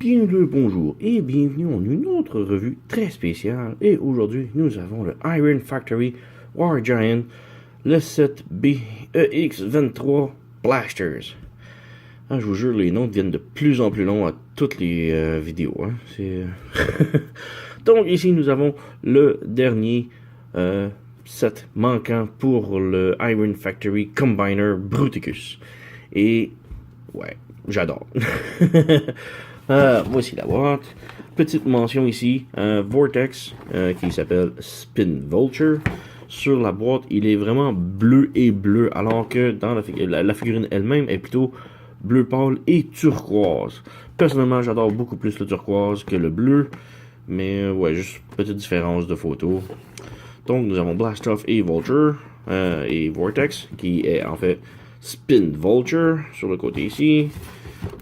Bien le bonjour et bienvenue en une autre revue très spéciale. Et aujourd'hui, nous avons le Iron Factory War Giant, le 7BEX23 Blasters. Ah, je vous jure, les noms deviennent de plus en plus longs à toutes les vidéos. Hein. Donc ici, nous avons le dernier set manquant pour le Iron Factory Combiner Bruticus. Et ouais, j'adore. Voici la boîte. Petite mention ici, Vortex qui s'appelle Spin Vulture. Sur la boîte, il est vraiment bleu et bleu, alors que dans la figurine elle-même est plutôt bleu pâle et turquoise. Personnellement, j'adore beaucoup plus le turquoise que le bleu, mais ouais, juste petite différence de photo. Donc nous avons Blastoff et Vulture et Vortex qui est en fait Spin Vulture sur le côté ici.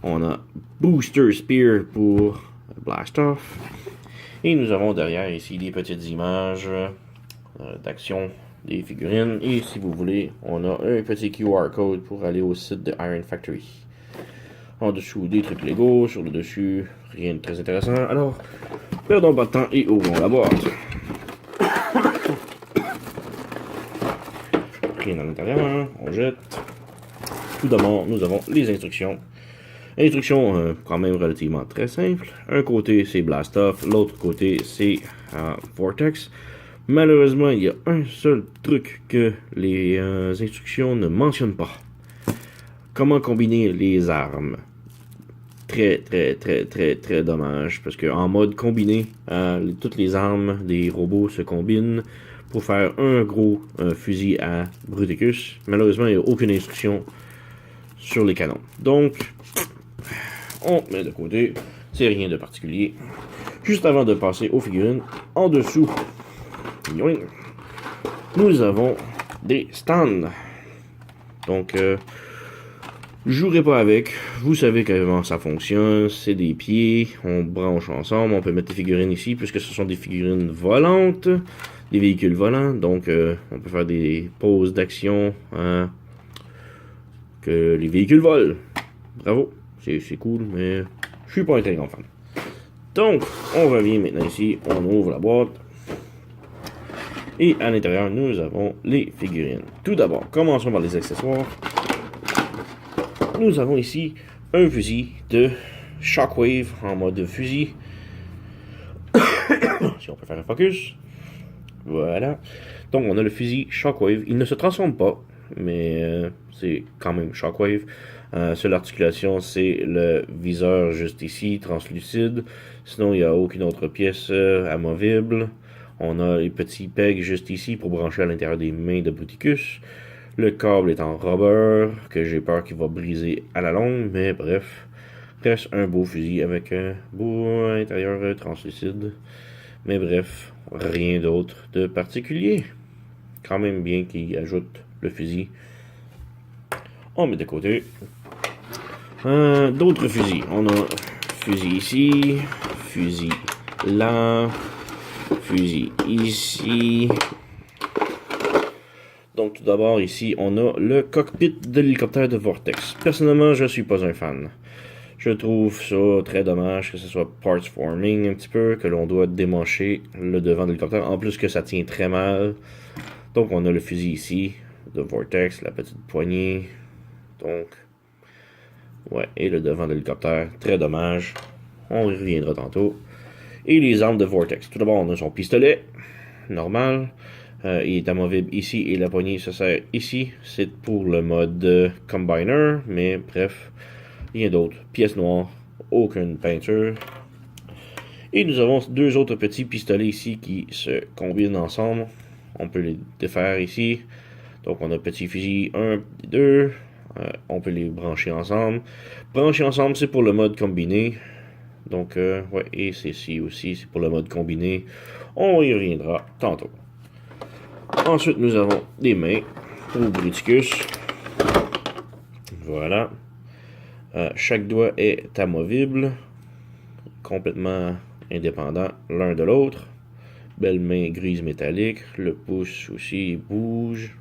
On a Booster Spear pour Blastoff. Et nous avons derrière ici des petites images d'action des figurines. Et si vous voulez, on a un petit QR code pour aller au site de Iron Factory. En dessous, des trucs Lego. Sur le dessus, rien de très intéressant. Alors, perdons pas de temps et ouvrons la boîte. Rien à l'intérieur, on jette. Tout d'abord, nous avons les instructions. Instructions quand même relativement très simples. Un côté c'est Blastoff, l'autre côté c'est Vortex. Malheureusement, il y a un seul truc que les instructions ne mentionnent pas. Comment combiner les armes. Très dommage, parce qu'en mode combiné, toutes les armes des robots se combinent pour faire un gros fusil à Bruticus. Malheureusement, il n'y a aucune instruction sur les canons. Donc, on met de côté, c'est rien de particulier. Juste avant de passer aux figurines, en dessous, nous avons des stands. Donc, je jouerai pas avec. Vous savez comment ça fonctionne. C'est des pieds, on branche ensemble. On peut mettre des figurines ici, puisque ce sont des figurines volantes, des véhicules volants. Donc, on peut faire des poses d'action que les véhicules volent. Bravo. C'est cool, mais je suis pas un très grand fan. Donc, on revient maintenant ici, on ouvre la boîte. Et à l'intérieur, nous avons les figurines. Tout d'abord, commençons par les accessoires. Nous avons ici un fusil de Shockwave en mode fusil. Si on peut faire un focus. Voilà. Donc, on a le fusil Shockwave. Il ne se transforme pas, mais c'est quand même Shockwave. Seule articulation, c'est le viseur juste ici, translucide. Sinon, il n'y a aucune autre pièce amovible. On a les petits pegs juste ici pour brancher à l'intérieur des mains de Bruticus. Le câble est en rubber, que j'ai peur qu'il va briser à la longue, mais bref. Reste un beau fusil avec un beau intérieur translucide. Mais bref, rien d'autre de particulier. Quand même bien qu'il ajoute le fusil. On met de côté. D'autres fusils. On a fusil ici, fusil là, fusil ici. Donc tout d'abord ici, on a le cockpit de l'hélicoptère de Vortex. Personnellement, je suis pas un fan. Je trouve ça très dommage que ce soit parts forming un petit peu, que l'on doit démancher le devant de l'hélicoptère. En plus que ça tient très mal. Donc on a le fusil ici de Vortex, la petite poignée. Donc ouais, et le devant de l'hélicoptère, très dommage. On y reviendra tantôt. Et les armes de Vortex. Tout d'abord, on a son pistolet, normal. Il est amovible ici et la poignée se sert ici. C'est pour le mode Combiner, mais bref, rien d'autre. Pièce noire, aucune peinture. Et nous avons deux autres petits pistolets ici qui se combinent ensemble. On peut les défaire ici. Donc on a petit fusil 1 et 2. On peut les brancher ensemble. Brancher ensemble, c'est pour le mode combiné. Donc, ouais, et ceci aussi, c'est pour le mode combiné. On y reviendra tantôt. Ensuite, nous avons des mains pour Bruticus. Voilà. Chaque doigt est amovible. Complètement indépendant l'un de l'autre. Belle main grise métallique. Le pouce aussi bouge.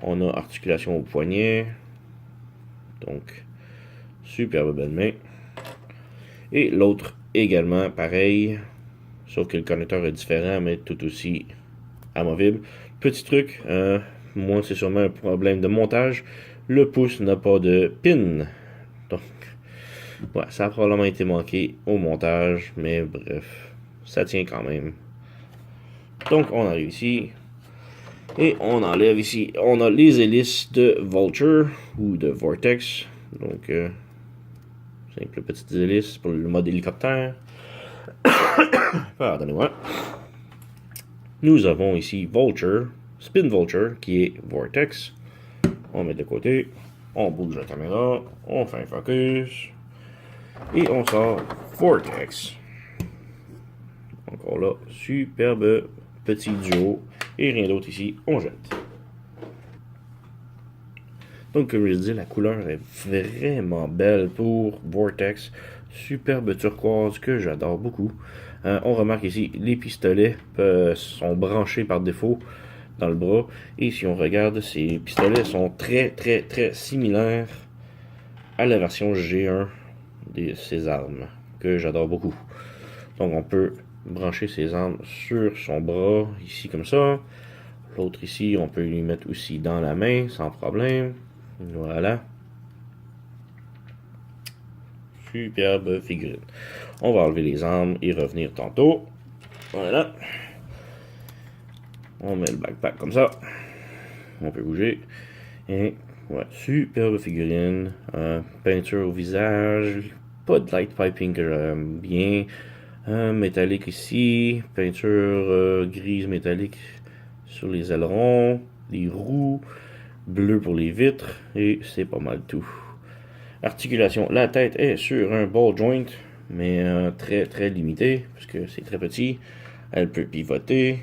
On a articulation au poignet. Donc, superbe belle main. Et l'autre également pareil, sauf que le connecteur est différent, mais tout aussi amovible. Petit truc, moi c'est sûrement un problème de montage, le pouce n'a pas de pin. Donc, ouais, ça a probablement été manqué au montage, mais bref, ça tient quand même. Donc on arrive ici, et on enlève ici, on a les hélices de Vulture, ou de Vortex, donc simple petites hélices pour le mode hélicoptère. Pardonnez-moi. Nous avons ici Vulture, Spin Vulture, qui est Vortex. On met de côté, on bouge la caméra, on fait un focus, et on sort Vortex. Encore là, superbe petit duo, et rien d'autre ici, on jette. Donc comme je disais, la couleur est vraiment belle pour Vortex, superbe turquoise que j'adore beaucoup. On remarque ici, les pistolets sont branchés par défaut dans le bras, et si on regarde, ces pistolets sont très similaires à la version G1 de ces armes, que j'adore beaucoup. Donc on peut brancher ses armes sur son bras, ici comme ça. L'autre ici, on peut lui mettre aussi dans la main, sans problème. Voilà. Superbe figurine. On va enlever les armes et revenir tantôt. Voilà. On met le backpack comme ça. On peut bouger. Et ouais, superbe figurine. Peinture au visage. Pas de light piping que j'aime bien. Métallique ici. Peinture grise métallique sur les ailerons. Les roues. Bleu pour les vitres. Et c'est pas mal tout. Articulation. La tête est sur un ball joint. Mais très limité. Parce que c'est très petit. Elle peut pivoter.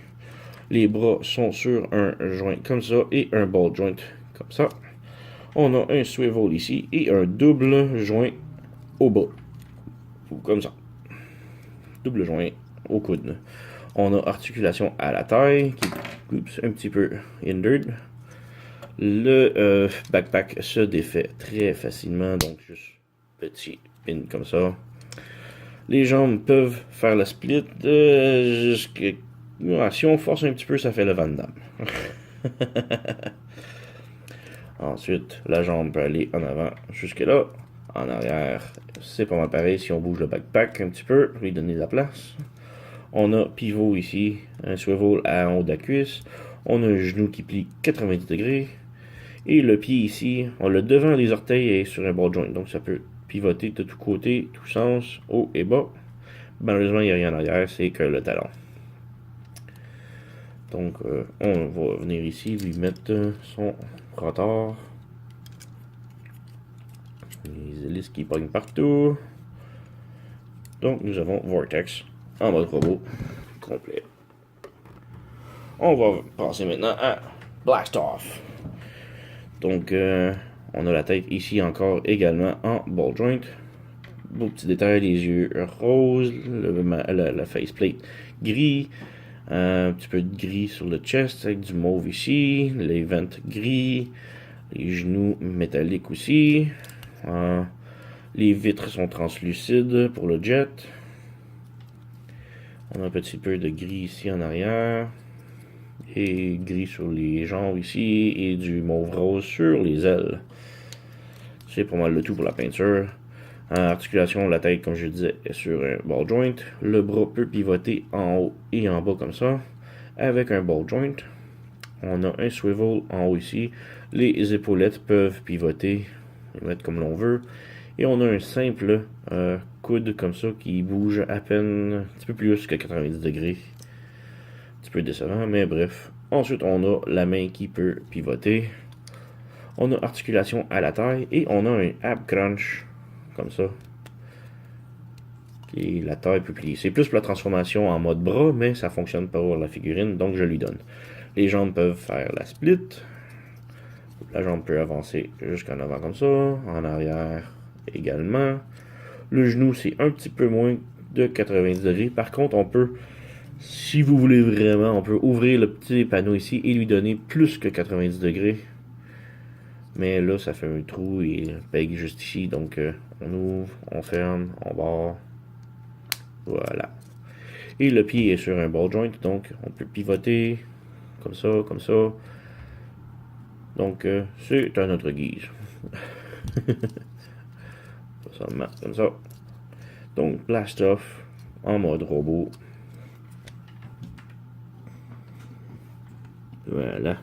Les bras sont sur un joint comme ça et un ball joint comme ça. On a un swivel ici et un double joint au bas. Ou comme ça. Double joint au coude. On a articulation à la taille qui est un petit peu hindered. Le backpack se défait très facilement, donc juste petit pin comme ça. Les jambes peuvent faire la split jusqu'à... si on force un petit peu, ça fait le Van Damme. Ensuite, la jambe peut aller en avant jusque là. En arrière, c'est pas mal pareil si on bouge le backpack un petit peu pour lui donner de la place. On a pivot ici, un swivel en haut de la cuisse. On a un genou qui plie 90 degrés. Et le pied ici, on le devant des orteils est sur un ball joint. Donc ça peut pivoter de tous côtés, tous sens, haut et bas. Malheureusement, il n'y a rien en arrière, c'est que le talon. Donc, on va venir ici, lui mettre son rotor. Les hélices qui pognent partout. Donc, nous avons Vortex en mode robot complet. On va passer maintenant à Blast Off. Donc, on a la tête ici encore également en ball joint. Beau petit détail, les yeux roses, la faceplate gris. Un petit peu de gris sur le chest avec du mauve ici. Les ventes gris. Les genoux métalliques aussi. Les vitres sont translucides pour le jet. On a un petit peu de gris ici en arrière. Et gris sur les jambes ici. Et du mauve rose sur les ailes. C'est pas mal le tout pour la peinture. Articulation, la tête, comme je disais, est sur un ball joint. Le bras peut pivoter en haut et en bas comme ça, avec un ball joint. On a un swivel en haut ici. Les épaulettes peuvent pivoter, les mettre comme l'on veut. Et on a un simple coude comme ça qui bouge à peine un petit peu plus que 90 degrés. Un petit peu décevant, mais bref. Ensuite, on a la main qui peut pivoter. On a articulation à la taille et on a un ab crunch comme ça. Et la taille peut plier. C'est plus pour la transformation en mode bras, mais ça fonctionne pas pour la figurine, donc je lui donne. Les jambes peuvent faire la split. La jambe peut avancer jusqu'en avant comme ça. En arrière également. Le genou, c'est un petit peu moins de 90 degrés. Par contre, on peut, si vous voulez vraiment, on peut ouvrir le petit panneau ici et lui donner plus que 90 degrés. Mais là, ça fait un trou et peg juste ici. Donc, on ouvre, on ferme, on barre. Voilà. Et le pied est sur un ball joint, donc on peut pivoter comme ça, comme ça. Donc c'est à notre guise. Ça marche comme ça. Donc blast off en mode robot. Voilà.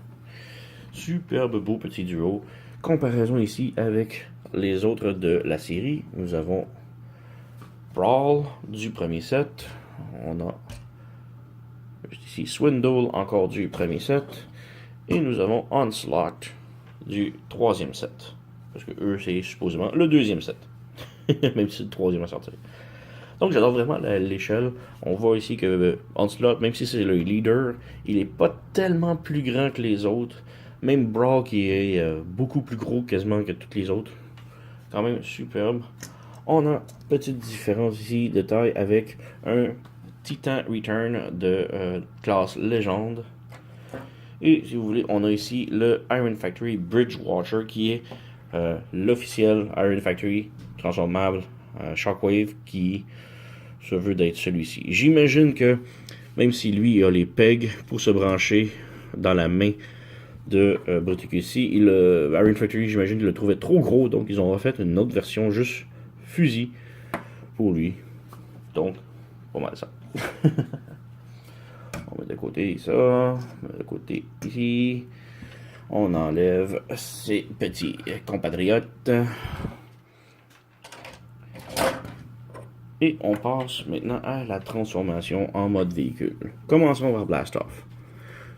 Superbe beau petit duo. Comparaison ici avec les autres de la série. Nous avons Brawl du premier set. On a ici Swindle encore du premier set. Et nous avons Onslaught du troisième set. Parce que eux, c'est supposément le deuxième set. Même si c'est le troisième à sortir. Donc j'adore vraiment l'échelle. On voit ici que Onslaught, même si c'est le leader, il est pas tellement plus grand que les autres. Même Brawl qui est beaucoup plus gros quasiment que tous les autres. Quand même superbe. On a petite différence ici de taille avec un Titan Return de classe légende. Et si vous voulez, on a ici le Iron Factory Bridgewatcher qui est l'officiel Iron Factory transformable Shockwave qui se veut d'être celui-ci. J'imagine que même si lui a les pegs pour se brancher dans la main de Bruticus, Iron Factory, j'imagine qu'il le trouvait trop gros, donc ils ont refait une autre version juste fusil pour lui. Donc, pas mal ça. On met de côté ça, on met de côté ici. On enlève ces petits compatriotes. Et on passe maintenant à la transformation en mode véhicule. Commençons par Blast Off.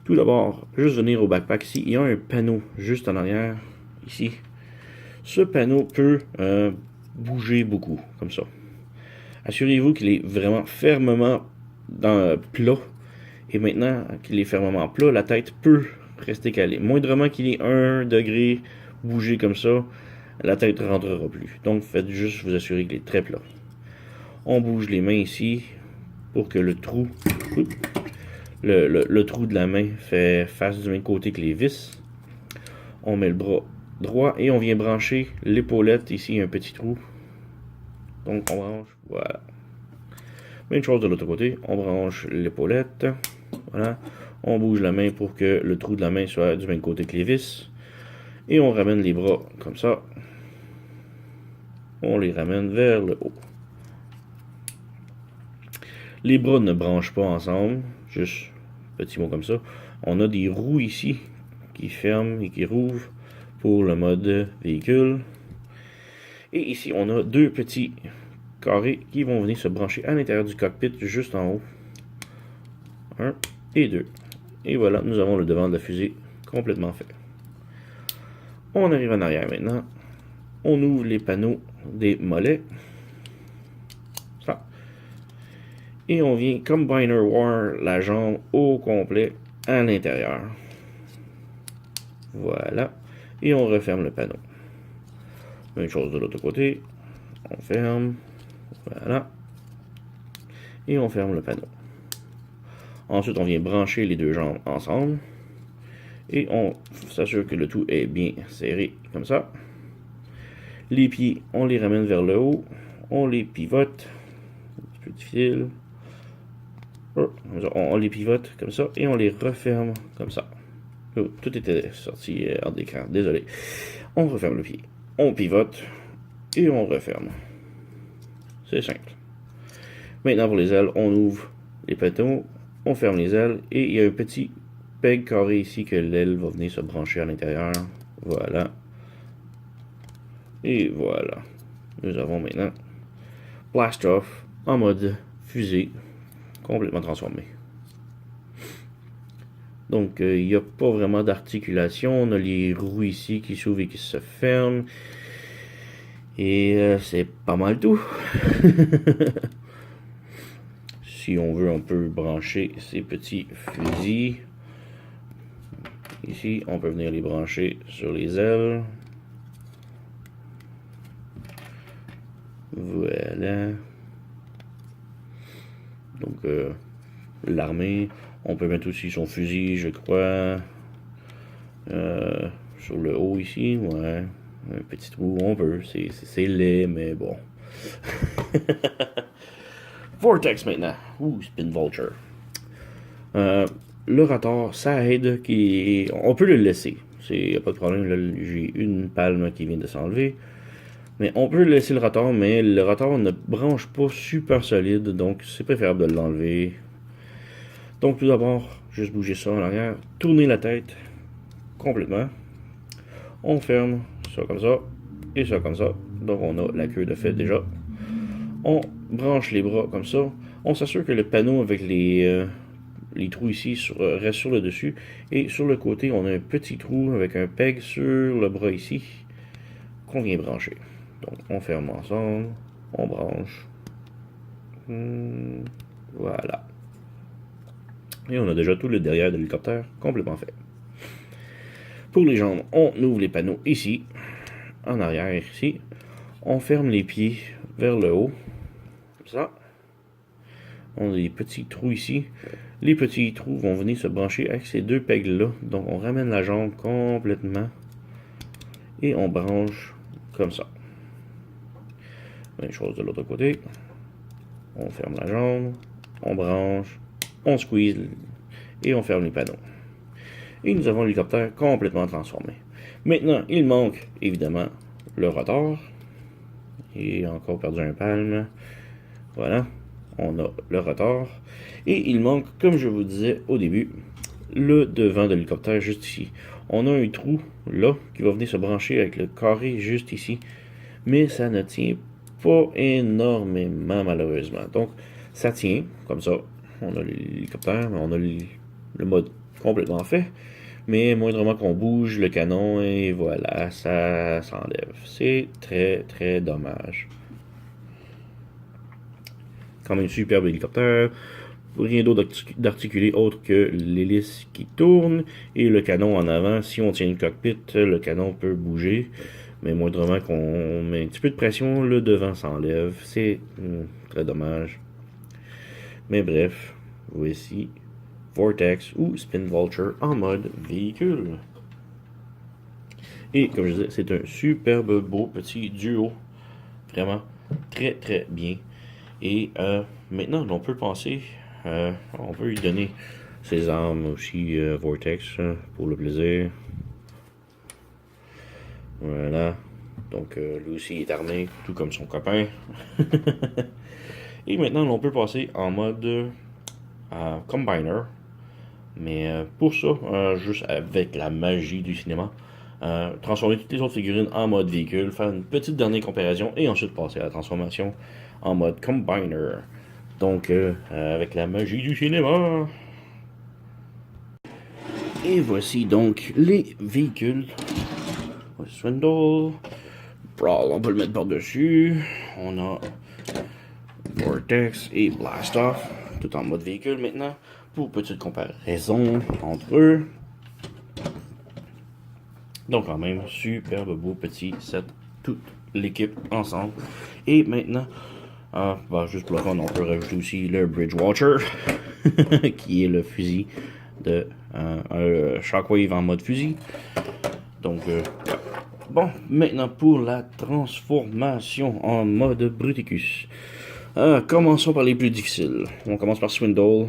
Tout d'abord, juste venir au backpack ici, il y a un panneau juste en arrière, ici. Ce panneau peut bouger beaucoup, comme ça. Assurez-vous qu'il est vraiment fermement plat. Et maintenant qu'il est fermement plat, la tête peut rester calée. Moindrement qu'il ait 1 degré bougé comme ça, la tête ne rentrera plus. Donc faites juste vous assurer qu'il est très plat. On bouge les mains ici pour que le trou, le trou de la main fait face du même côté que les vis. On met le bras droit et on vient brancher l'épaulette ici, un petit trou. Donc on branche, voilà. Même chose de l'autre côté, on branche l'épaulette. Voilà. On bouge la main pour que le trou de la main soit du même côté que les vis. Et on ramène les bras comme ça. On les ramène vers le haut. Les bras ne branchent pas ensemble. Juste petit mot comme ça. On a des roues ici qui ferment et qui rouvrent pour le mode véhicule. Et ici, on a 2 petits carrés qui vont venir se brancher à l'intérieur du cockpit juste en haut. 1 et 2. Et voilà, nous avons le devant de la fusée complètement fait. On arrive en arrière maintenant. On ouvre les panneaux des mollets. Ça. Et on vient Combiner War la jambe au complet à l'intérieur. Voilà. Et on referme le panneau. Même chose de l'autre côté. On ferme. Voilà. Et on ferme le panneau. Ensuite, on vient brancher les 2 jambes ensemble. Et on s'assure que le tout est bien serré, comme ça. Les pieds, on les ramène vers le haut. On les pivote. Un petit peu difficile. On les pivote comme ça. Et on les referme comme ça. Oh, tout était sorti hors d'écran, désolé. On referme le pied. On pivote. Et on referme. C'est simple. Maintenant, pour les ailes, on ouvre les panneaux. On ferme les ailes et il y a un petit peg carré ici que l'aile va venir se brancher à l'intérieur. Voilà. Et voilà. Nous avons maintenant Blast Off en mode fusée complètement transformé. Donc il n'y a pas vraiment d'articulation. On a les roues ici qui s'ouvrent et qui se ferment. Et c'est pas mal tout. Si on veut, on peut brancher ces petits fusils. Ici, on peut venir les brancher sur les ailes. Voilà. Donc, l'armée. On peut mettre aussi son fusil, je crois. Sur le haut ici, ouais. Un petit trou, on peut. C'est laid, mais bon. Vortex maintenant. Ou Spin Vulture. Le rotor, ça aide. On peut le laisser. Il n'y a pas de problème. J'ai une palme qui vient de s'enlever. Mais on peut laisser le rotor, mais le rotor ne branche pas super solide. Donc c'est préférable de l'enlever. Donc tout d'abord, juste bouger ça en arrière. Tourner la tête complètement. On ferme ça comme ça. Et ça comme ça. Donc on a la queue de fait déjà. On branche les bras comme ça. On s'assure que le panneau avec les trous ici reste sur le dessus. Et sur le côté, on a un petit trou avec un peg sur le bras ici qu'on vient brancher. Donc on ferme ensemble. On branche. Voilà. Et on a déjà tout le derrière de l'hélicoptère complètement fait. Pour les jambes, on ouvre les panneaux ici. En arrière ici. On ferme les pieds vers le haut. Comme ça. On a des petits trous ici. Les petits trous vont venir se brancher avec ces deux pegs-là. Donc on ramène la jambe complètement. Et on branche comme ça. Même chose de l'autre côté. On ferme la jambe. On branche. On squeeze. Et on ferme les panneaux. Et nous avons l'hélicoptère complètement transformé. Maintenant, il manque évidemment le rotor. Et encore perdu un palme. Voilà. On a le rotor. Et il manque, comme je vous disais au début, le devant de l'hélicoptère juste ici. On a un trou là qui va venir se brancher avec le carré juste ici. Mais ça ne tient pas énormément malheureusement. Donc ça tient comme ça. On a l'hélicoptère, on a le mode complètement fait. Mais moindrement qu'on bouge le canon et voilà, ça s'enlève. C'est très très dommage. Quand même superbe hélicoptère. Rien d'autre d'articulé autre que l'hélice qui tourne et le canon en avant. Si on tient le cockpit, le canon peut bouger. Mais moindrement qu'on met un petit peu de pression, le devant s'enlève. C'est très dommage. Mais bref, voici Vortex ou Spin Vulture en mode véhicule. Et comme je disais, c'est un superbe beau petit duo. Vraiment très très bien. Et maintenant, on peut penser, on peut lui donner ses armes aussi, Vortex, pour le plaisir. Voilà. Donc, lui aussi est armé, tout comme son copain. Et maintenant, on peut passer en mode Combiner. Mais pour ça, juste avec la magie du cinéma, transformer toutes les autres figurines en mode véhicule, faire une petite dernière comparaison et ensuite passer à la transformation en mode Combiner. Donc, avec la magie du cinéma. Et voici donc les véhicules. Swindle. Brawl, on peut le mettre par-dessus. On a Vortex et Blastoff, tout en mode véhicule maintenant. Pour petite comparaison entre eux. Donc quand même, superbe beau petit set, toute l'équipe ensemble. Et maintenant, juste pour le fun, on peut rajouter aussi le Bridgewatcher, qui est le fusil de un Shockwave en mode fusil. Donc, bon, maintenant pour la transformation en mode Bruticus. Commençons par les plus difficiles. On commence par Swindle.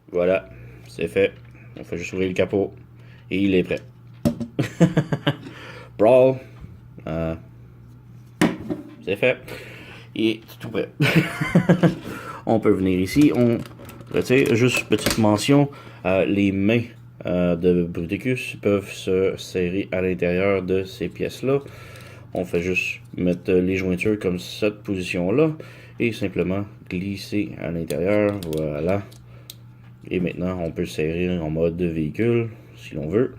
Voilà, c'est fait. On fait juste ouvrir le capot. Et il est prêt. Brawl. C'est fait. Et c'est tout prêt. On peut venir ici. On retire. Juste petite mention. Les mains de Bruticus peuvent se serrer à l'intérieur de ces pièces-là. On fait juste mettre les jointures comme cette position-là. Et simplement glisser à l'intérieur. Voilà. Et maintenant, on peut serrer en mode véhicule, si l'on veut.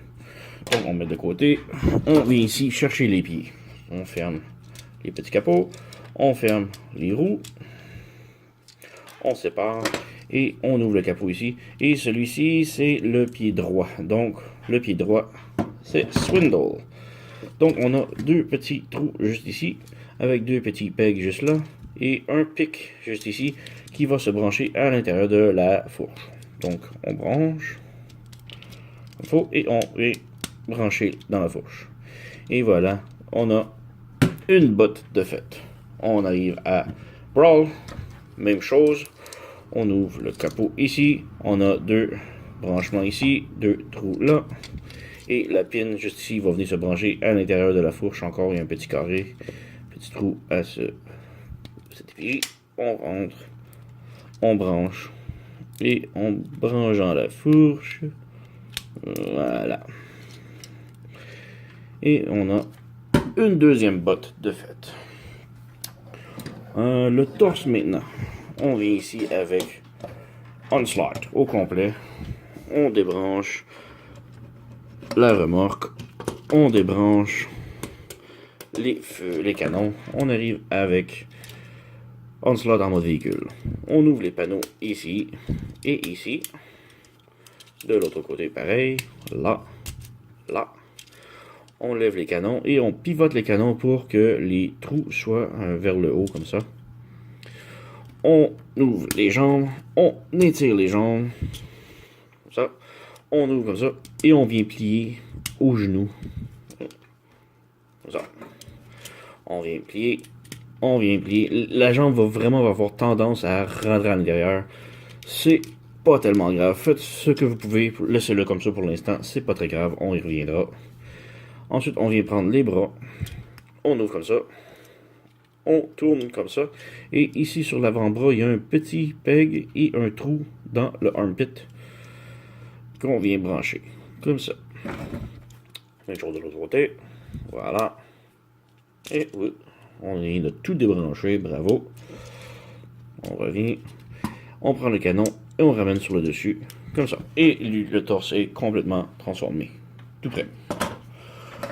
Donc, on met de côté. On vient ici chercher les pieds. On ferme les petits capots. On ferme les roues. On sépare. Et on ouvre le capot ici. Et celui-ci, c'est le pied droit. Donc, le pied droit, c'est Swindle. Donc, on a deux petits trous juste ici. Avec deux petits pegs juste là. Et un pic juste ici qui va se brancher à l'intérieur de la fourche. Donc, on branche. Et on est branché dans la fourche. Et voilà, on a une botte de fait. On arrive à Brawl. même chose. On ouvre le capot ici. On a deux branchements ici, deux trous là. Et la pin juste ici va venir se brancher à l'intérieur de la fourche. Encore, il y a un petit carré, petit trou à cette effigie. On rentre, on branche et on branche dans la fourche. Voilà. Et on a une deuxième botte de fait. Le torse maintenant. On vient ici avec Onslaught au complet. On débranche la remorque. On débranche les feux, les canons. On arrive avec Onslaught en mode véhicule. On ouvre les panneaux ici et ici. De l'autre côté, pareil. Là, là. On lève les canons et on pivote les canons pour que les trous soient vers le haut, comme ça. On ouvre les jambes, on étire les jambes, comme ça. On ouvre comme ça et on vient plier au genou. Comme ça. On vient plier, on vient plier. La jambe va vraiment avoir tendance à rentrer à l'intérieur. C'est pas tellement grave. Faites ce que vous pouvez. Laissez-le comme ça pour l'instant. C'est pas très grave. On y reviendra. Ensuite, on vient prendre les bras. On ouvre comme ça. On tourne comme ça. Et ici, sur l'avant-bras, il y a un petit peg et un trou dans le armpit qu'on vient brancher. Comme ça. Même chose de l'autre côté. Voilà. Et oui, on vient de tout débrancher. Bravo. On revient. On prend le canon et on ramène sur le dessus. Comme ça. Et le torse est complètement transformé. Tout prêt.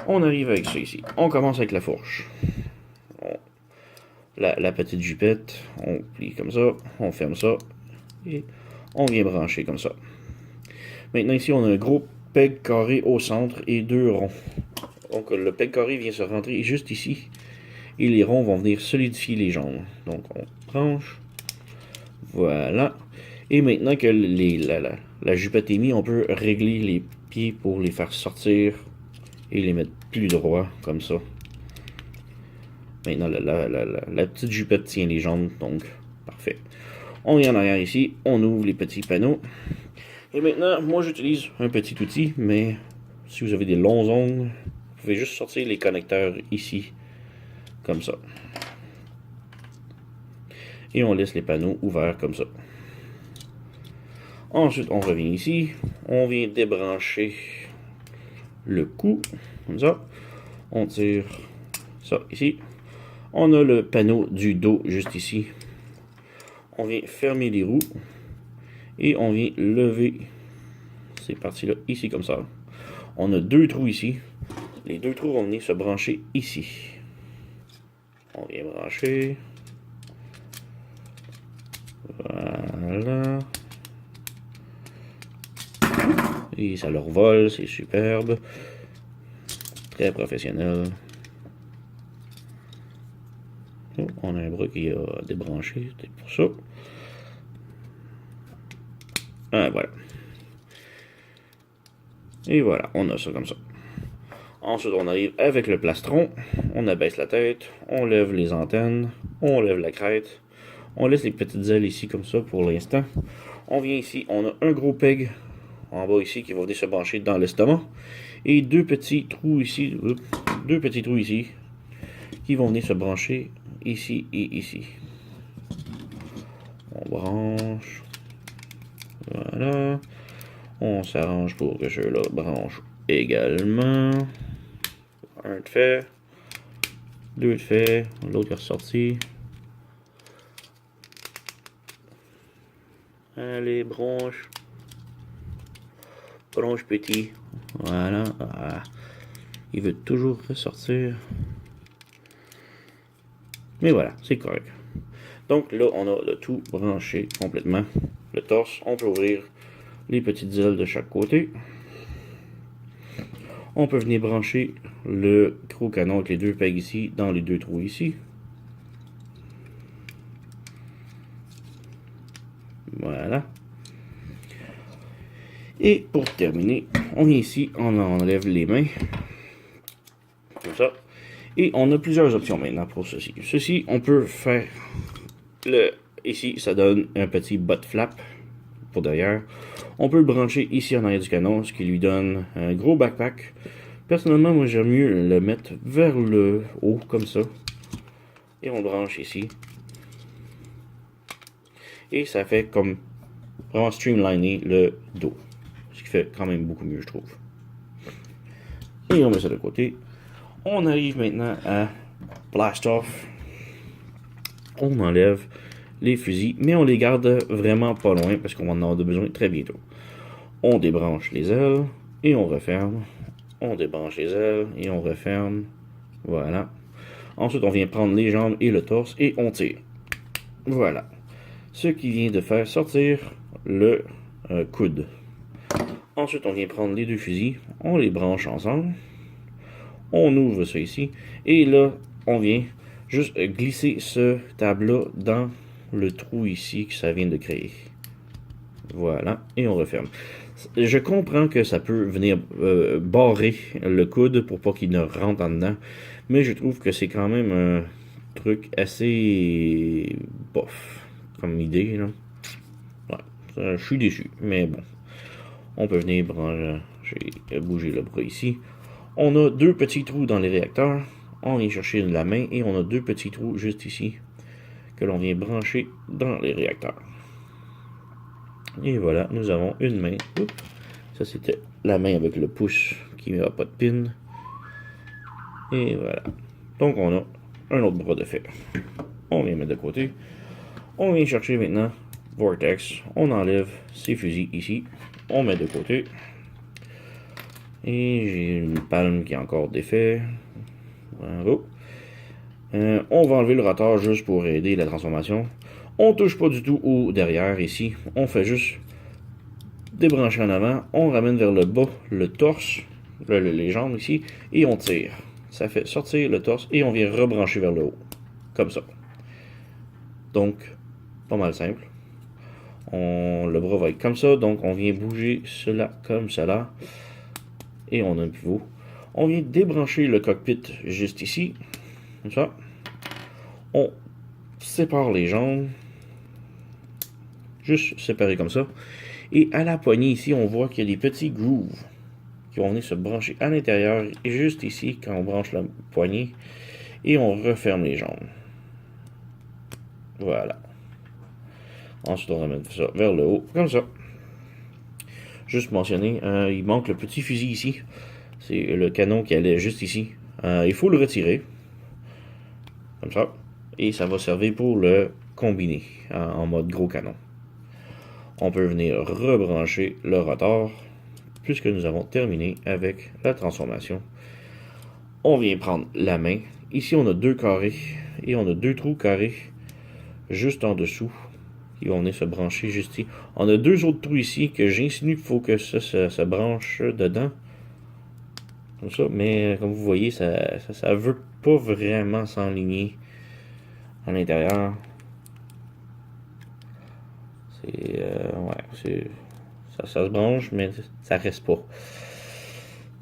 On arrive avec ça ici. On commence avec la fourche. La petite jupette. On plie comme ça. On ferme ça. Et on vient brancher comme ça. Maintenant ici, on a un gros peg carré au centre et deux ronds. Donc le peg carré vient se rentrer juste ici. Et les ronds vont venir solidifier les jambes. Donc on branche. Voilà. Et maintenant que la jupette est mise, on peut régler les pieds pour les faire sortir et les mettre plus droits, comme ça. Maintenant, la petite jupette tient les jambes, donc parfait. On vient en arrière ici, on ouvre les petits panneaux. Et maintenant, moi j'utilise un petit outil, mais si vous avez des longs ongles, vous pouvez juste sortir les connecteurs ici, comme ça. Et on laisse les panneaux ouverts comme ça. Ensuite, on revient ici, on vient débrancher le cou, comme ça. On tire ça ici. On a le panneau du dos juste ici. On vient fermer les roues et on vient lever ces parties-là ici comme ça. On a deux trous ici. Les deux trous vont venir se brancher ici. On vient brancher. Voilà. Et ça leur vole, c'est superbe. Très professionnel. Oh, on a un bras qui a débranché, c'est pour ça. Ah, voilà. Et voilà, on a ça comme ça. Ensuite, on arrive avec le plastron. On abaisse la tête, on lève les antennes, on lève la crête. On laisse les petites ailes ici comme ça pour l'instant. On vient ici, on a un gros peg en bas ici qui va venir se brancher dans l'estomac. Et deux petits trous ici, qui vont venir se brancher ici et ici. On branche. Voilà. On s'arrange pour que ceux-là branchent également. Un de fait. Deux de fait. L'autre est ressorti. Allez, branche. Branche petit. Voilà. Ah. Il veut toujours ressortir. Mais voilà, c'est correct. Donc là, on a le tout branché complètement. Le torse, on peut ouvrir les petites ailes de chaque côté. On peut venir brancher le gros canon avec les deux pegs ici dans les deux trous ici. Voilà. Et pour terminer, on vient ici, on enlève les mains. Comme ça. Et on a plusieurs options maintenant pour ceci. Ceci, on peut faire ici, ça donne un petit butt flap pour derrière. On peut le brancher ici en arrière du canon, ce qui lui donne un gros backpack. Personnellement, moi j'aime mieux le mettre vers le haut, comme ça. Et on le branche ici. Et ça fait comme vraiment streamliner le dos. Ce qui fait quand même beaucoup mieux, je trouve. Et on met ça de côté. On arrive maintenant à blast off. On enlève les fusils, mais on les garde vraiment pas loin parce qu'on va en avoir besoin très bientôt. On débranche les ailes et on referme. On débranche les ailes et on referme. Voilà. Ensuite, on vient prendre les jambes et le torse et on tire. Voilà. Ce qui vient de faire sortir le coude. Ensuite, on vient prendre les deux fusils. On les branche ensemble. On ouvre ça ici. Et là, on vient juste glisser ce tab-là dans le trou ici que ça vient de créer. Voilà. Et on referme. Je comprends que ça peut venir barrer le coude pour pas qu'il ne rentre en dedans. Mais je trouve que c'est quand même un truc assez bof comme idée, là. Ouais, je suis déçu, mais bon. On peut venir bouger le bras ici. On a deux petits trous dans les réacteurs. On vient chercher la main et on a deux petits trous juste ici que l'on vient brancher dans les réacteurs. Et voilà, nous avons une main. Oups. Ça, c'était la main avec le pouce qui n'a pas de pin. Et voilà. Donc, on a un autre bras de fer. On vient mettre de côté. On vient chercher maintenant Vortex. On enlève ces fusils ici. On met de côté. Et j'ai une palme qui est encore défait. Voilà. On va enlever le rotor juste pour aider la transformation. On touche pas du tout au derrière ici. On fait juste débrancher en avant. On ramène vers le bas le torse, les jambes ici. Et on tire. Ça fait sortir le torse et on vient rebrancher vers le haut. Comme ça. Donc, pas mal simple. Le bras va être comme ça. Donc, on vient bouger cela comme cela. Et on a un pivot. On vient débrancher le cockpit juste ici. Comme ça. On sépare les jambes. Juste séparés comme ça. Et à la poignée ici, on voit qu'il y a des petits grooves qui vont venir se brancher à l'intérieur. Et juste ici, quand on branche la poignée. Et on referme les jambes. Voilà. Ensuite, on ramène ça vers le haut, comme ça. Juste mentionner, il manque le petit fusil ici. C'est le canon qui allait juste ici. Il faut le retirer. Comme ça. Et ça va servir pour le combiner en mode gros canon. On peut venir rebrancher le rotor. Puisque nous avons terminé avec la transformation. On vient prendre la main. Ici, on a deux carrés. Et on a deux trous carrés juste en dessous. Qui vont venir se brancher juste ici. On a deux autres trous ici que j'insinue qu'il faut que ça se branche dedans. Comme ça, mais comme vous voyez, ça veut pas vraiment s'enligner à l'intérieur. Ça se branche, mais ça reste pas.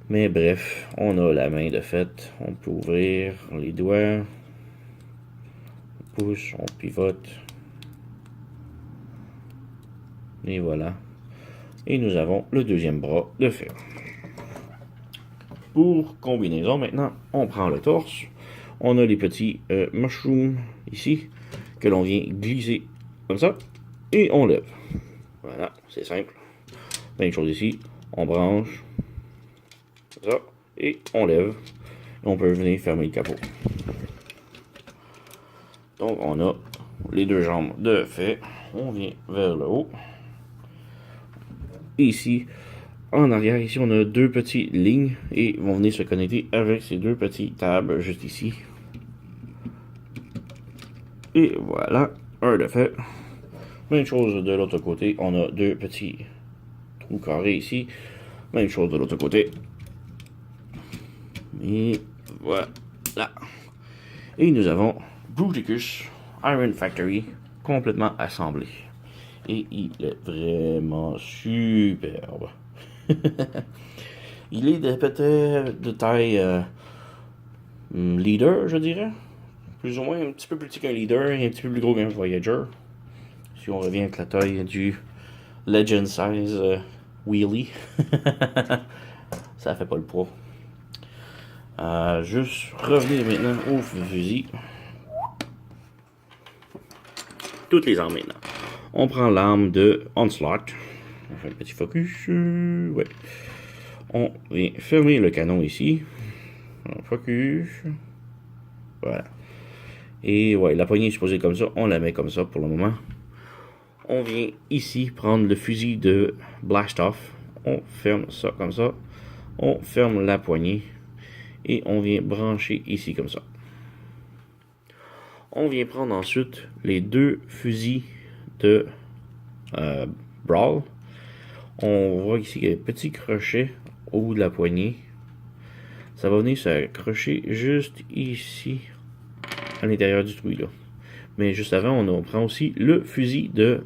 Mais bref, on a la main de fait. On peut ouvrir les doigts. On pousse, on pivote. Et voilà. Et nous avons le deuxième bras de fer. Pour combinaison, maintenant, on prend le torse. On a les petits mushrooms ici, que l'on vient glisser comme ça. Et on lève. Voilà, c'est simple. Même chose ici. On branche. Comme ça. Et on lève. Et on peut venir fermer le capot. Donc, on a les deux jambes de fait. On vient vers le haut. Et ici, en arrière, ici, on a deux petites lignes et vont venir se connecter avec ces deux petites tables juste ici. Et voilà, un de fait. Même chose de l'autre côté, on a deux petits trous carrés ici. Même chose de l'autre côté. Et voilà. Et nous avons Bruticus Iron Factory complètement assemblé. Et il est vraiment superbe. Il est peut-être de taille leader, je dirais. Plus ou moins un petit peu plus petit qu'un leader et un petit peu plus gros qu'un Voyager. Si on revient avec la taille du Legend Size Wheelie, ça fait pas le poids. Juste revenir maintenant au fusil. Toutes les armes maintenant. On prend l'arme de Onslaught. On fait un petit focus. Ouais. On vient fermer le canon ici. On focus. Voilà. Et ouais, la poignée est supposée comme ça. On la met comme ça pour le moment. On vient ici prendre le fusil de Blast Off. On ferme ça comme ça. On ferme la poignée. Et on vient brancher ici comme ça. On vient prendre ensuite les deux fusils de Brawl. On voit ici qu'il y a un petit crochet au bout de la poignée. Ça va venir s'accrocher juste ici, à l'intérieur du trou là. Mais juste avant, on prend aussi le fusil de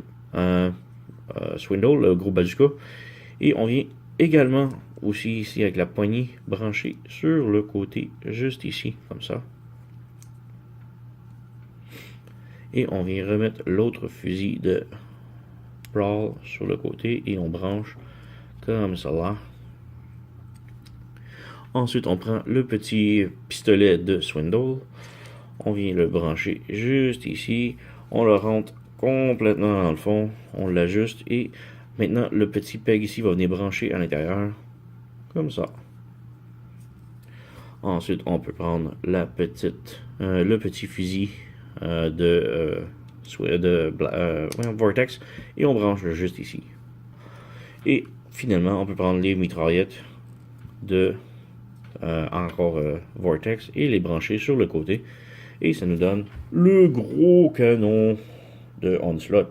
Swindle, le gros bazooka. Et on vient également aussi ici avec la poignée branchée sur le côté, juste ici, comme ça. Et on vient remettre l'autre fusil de Brawl sur le côté et on branche comme ça là. Ensuite, on prend le petit pistolet de Swindle. On vient le brancher juste ici. On le rentre complètement dans le fond. On l'ajuste et maintenant le petit peg ici va venir brancher à l'intérieur. Comme ça. Ensuite, on peut prendre le petit fusil de Vortex et on branche juste ici. Et finalement, on peut prendre les mitraillettes de Vortex et les brancher sur le côté. Et ça nous donne le gros canon de Onslaught.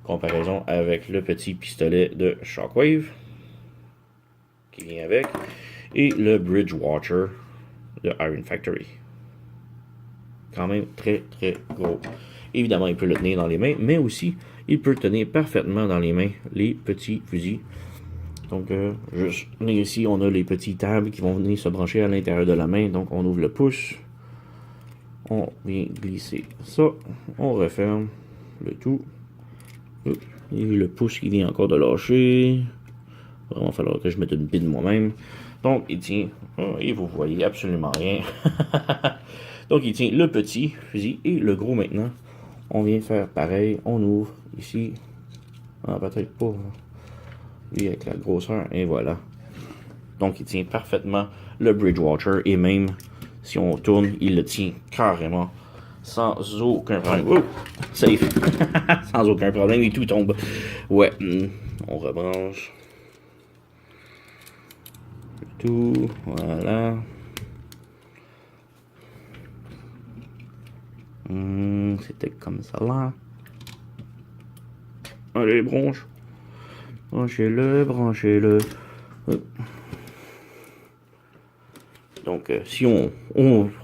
Comparaison avec le petit pistolet de Shockwave qui vient avec. Et le Bridgewater de Iron Factory. Quand même très très gros. Évidemment, il peut le tenir dans les mains, mais aussi il peut tenir parfaitement dans les mains les petits fusils. Donc, juste ici, on a les petits tables qui vont venir se brancher à l'intérieur de la main. Donc, on ouvre le pouce. On vient glisser ça. On referme le tout. Et le pouce qui vient encore de lâcher. Il va vraiment falloir que je mette une pine moi-même. Donc, il tient. Et vous voyez absolument rien. Donc, il tient le petit fusil et le gros maintenant. On vient faire pareil. On ouvre ici. Peut-être pas. Lui avec la grosseur. Et voilà. Donc, il tient parfaitement le Bridgewater. Et même si on tourne, il le tient carrément. Sans aucun problème. Oh, safe. Sans aucun problème. Et tout tombe. Ouais. On rebranche. Tout. Voilà. C'était comme ça là. Allez, branche. Branchez-le, branchez-le. Donc, si on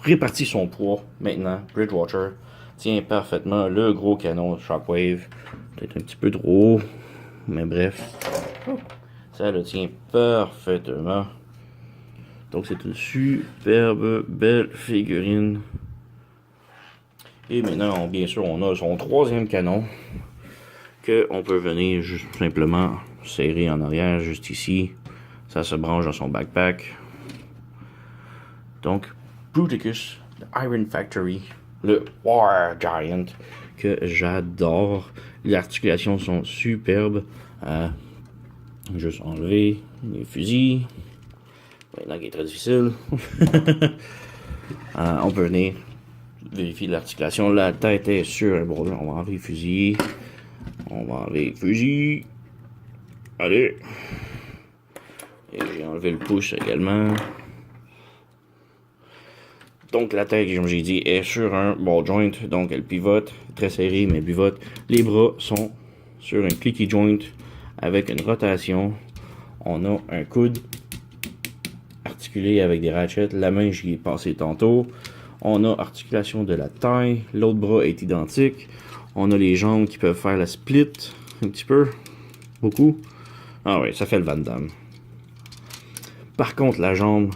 répartit son poids maintenant, Bridgewater tient parfaitement le gros canon Shockwave. Peut-être un petit peu trop haut, mais bref. Ça le tient parfaitement. Donc, c'est une superbe, belle figurine. Et maintenant, bien sûr, on a son troisième canon que on peut venir juste simplement serrer en arrière, juste ici. Ça se branche dans son backpack. Donc, Bruticus, de Iron Factory, le War Giant, que j'adore. Les articulations sont superbes. Juste enlever les fusils. Maintenant qui est très difficile. On peut venir vérifier l'articulation. La tête est sur un bras. On va enlever les fusils. On va enlever les fusils. Allez. Et j'ai enlevé le pouce également. Donc la tête, comme j'ai dit, est sur un ball joint. Donc elle pivote. Très serrée, mais pivote. Les bras sont sur un clicky joint avec une rotation. On a un coude articulé avec des ratchets. La main, j'y ai passé tantôt. On a articulation de la taille. L'autre bras est identique. On a les jambes qui peuvent faire la split. Un petit peu. Beaucoup. Ah ouais, ça fait le Van Damme. Par contre, la jambe,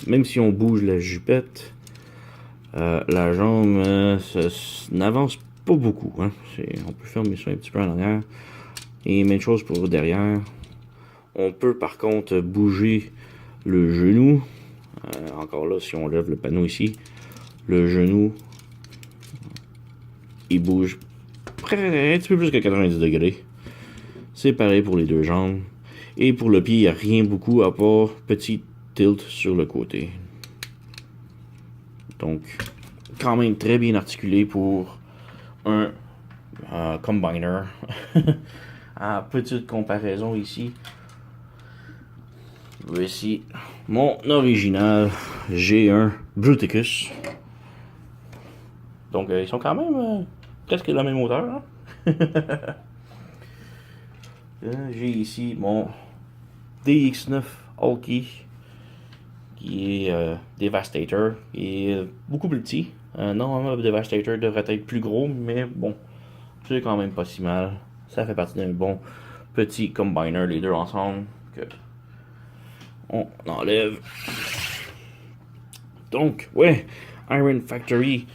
même si on bouge la jupette, la jambe n'avance pas beaucoup. Hein. On peut fermer ça un petit peu en arrière. Et même chose pour derrière. On peut par contre bouger le genou. Encore là, si on lève le panneau ici, le genou, il bouge un petit peu plus que 90 degrés. C'est pareil pour les deux jambes. Et pour le pied, il n'y a rien beaucoup à part petit tilt sur le côté. Donc, quand même très bien articulé pour un combiner. En petite comparaison ici. Voici mon original G1 Bruticus. Donc, ils sont quand même presque de la même hauteur. Hein? J'ai ici mon DX9 Hulky qui est Devastator, qui est beaucoup plus petit. Normalement, le Devastator devrait être plus gros, mais bon, c'est quand même pas si mal. Ça fait partie d'un bon petit combiner, les deux ensemble, que on enlève. Donc, ouais, Iron Factory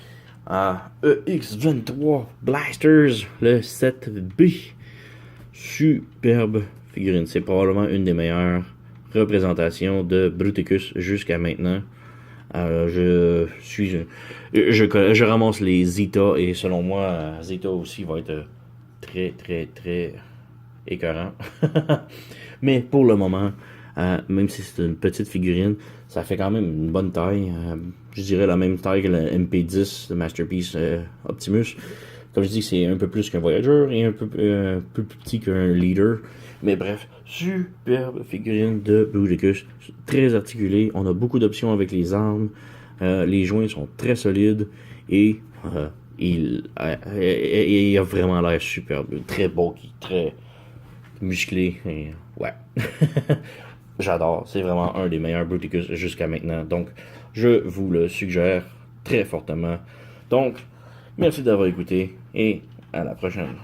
EX23 Blasters, le 7B. Superbe figurine. C'est probablement une des meilleures représentations de Bruticus jusqu'à maintenant. Je ramasse les Zeta et selon moi, Zeta aussi va être très très très écœurant. Mais pour le moment, même si c'est une petite figurine, ça fait quand même une bonne taille. Je dirais la même taille que le MP10, le Masterpiece Optimus. Comme je dis, c'est un peu plus qu'un Voyager et un peu plus petit qu'un Leader. Mais bref, superbe figurine de Bruticus. Très articulée. On a beaucoup d'options avec les armes. Les joints sont très solides. Et il a vraiment l'air superbe. Très bulky, très musclé. Et, ouais. J'adore. C'est vraiment un des meilleurs Bruticus jusqu'à maintenant. Donc, je vous le suggère très fortement. Donc, merci d'avoir écouté et à la prochaine.